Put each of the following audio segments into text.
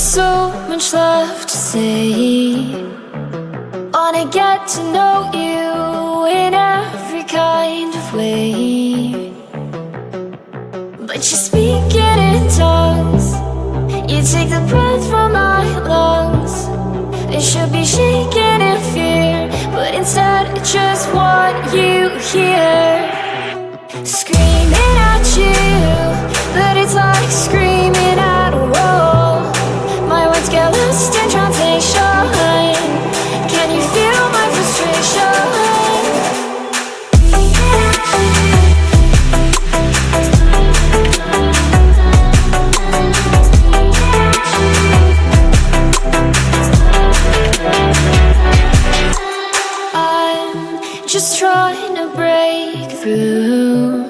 so much left to say. Wanna get to know you in every kind of way, but you're speaking in tongues. You take the breath from my lungs. It should be shaking in fear, but instead I just want you here. Screaming at you, but it's like screaming at a wall. My words get lost in translation. Can you feel my frustration? I'm just trying to break through,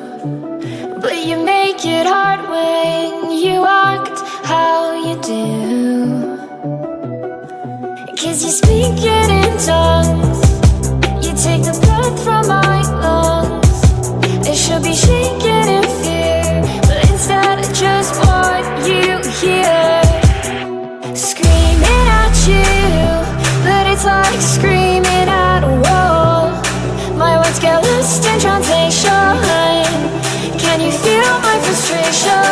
but you make it hard when you act how you do. 'Cause you speak it in tongues. You take the breath from my lungs. It should be shaking in fear, but instead I just want you here. Screaming at you, but it's like screaming at a wall. My words get lost in translation. Can you feel my frustration?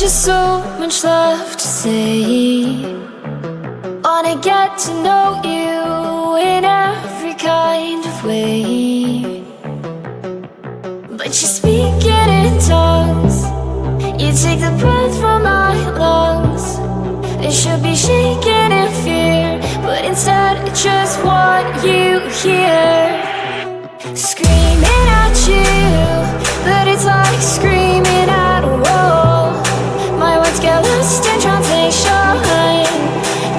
just so much left to say. Wanna get to know you in every kind of way. But you speak it in tongues. You take the breath from my lungs. It should be shaking in fear, but instead I just want you here. Screaming at you, but it's like screaming at a wall. My words get lost in translation.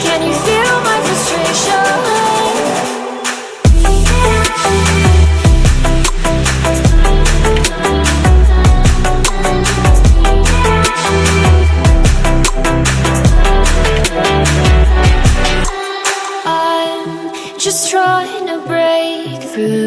Can you feel my frustration? I'm just trying to break through.